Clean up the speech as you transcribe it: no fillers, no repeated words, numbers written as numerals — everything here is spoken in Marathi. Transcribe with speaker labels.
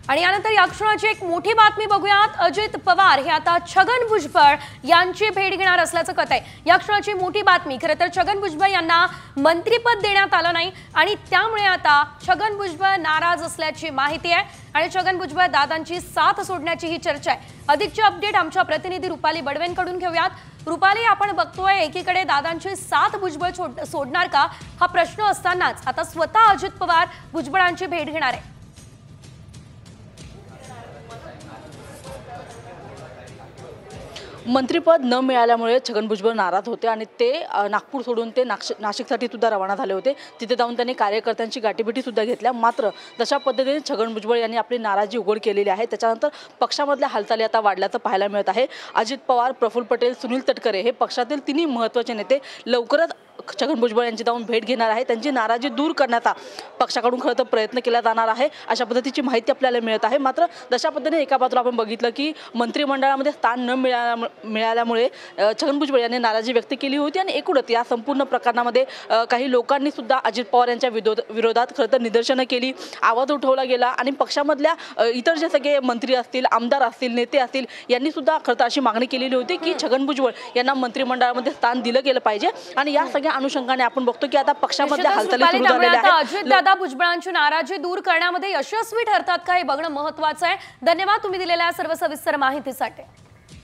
Speaker 1: आणि यानंतर या क्षणाची एक मोठी बातमी बघूयात। अजित पवार हे आता छगन भुजबळ यांची भेट घेणार असल्याचं कळतंय। या क्षणाची मोठी बातमी, खरं तर छगन भुजबळ यांना मंत्रिपद देण्यात आलं नाही आणि त्यामुळे आता छगन भुजबळ नाराज असल्याची माहिती आहे आणि छगन भुजबळ दादांची साथ सोडण्याची ही चर्चा आहे। अधिकची अपडेट आमच्या प्रतिनिधी रुपाली बडवेंकडून घेऊयात। रुपाली, आपण बघतोय एकीकडे दादांची साथ भुजबळ सोडणार का हा प्रश्न असतानाच आता स्वतः अजित पवार भुजबळांची भेट घेणार आहे।
Speaker 2: मंत्रिपद न मिळाल्यामुळे छगन भुजबळ नाराज होते आणि ते नागपूर सोडून ते नाशिकसाठी सुद्धा रवाना झाले होते। तिथे जाऊन त्यांनी कार्यकर्त्यांची गाठीभेटी सुद्धा घेतल्या। मात्र तशा पद्धतीने छगन भुजबळ यांनी आपली नाराजी उघड केलेली आहे। त्याच्यानंतर पक्षामधल्या हालचाली आता वाढल्याचं पाहायला मिळत आहे। अजित पवार, प्रफुल्ल पटेल, सुनील तटकरे हे पक्षातील तिन्ही महत्त्वाचे नेते लवकरच छगन भुजबळ यांची जाऊन भेट घेणार आहे। त्यांची नाराजी दूर करण्याचा पक्षाकडून खरं तर प्रयत्न केला जाणार आहे, अशा पद्धतीची माहिती आपल्याला मिळत आहे। मात्र तशा पद्धतीने एका बाजूला आपण बघितलं की मंत्रिमंडळामध्ये स्थान न मिळाल्यामुळे छगन भुजबळ यांनी नाराजी व्यक्त केली होती आणि एकूणच या संपूर्ण प्रकरणामध्ये काही लोकांनी सुद्धा अजित पवार यांच्या विरोधात खरं तर निदर्शनं केली, आवाज उठवला गेला आणि पक्षामधल्या इतर जे सगळे मंत्री असतील, आमदार असतील, नेते असतील यांनी सुद्धा खरं तर अशी मागणी केलेली होती की छगन भुजबळ यांना मंत्रिमंडळामध्ये स्थान दिलं गेलं पाहिजे। आणि या सगळ्या अनुषंगाने आपण बघतो की आता पक्षामधल्या हालचाली सुरू झालेल्या आहेत।
Speaker 1: अजित दादा भुजबळांची नाराजी दूर करण्यामध्ये यशस्वी ठरतात का हे बघणं महत्त्वाचं आहे। धन्यवाद तुम्ही दिलेल्या सर्व सविस्तर माहितीसाठी।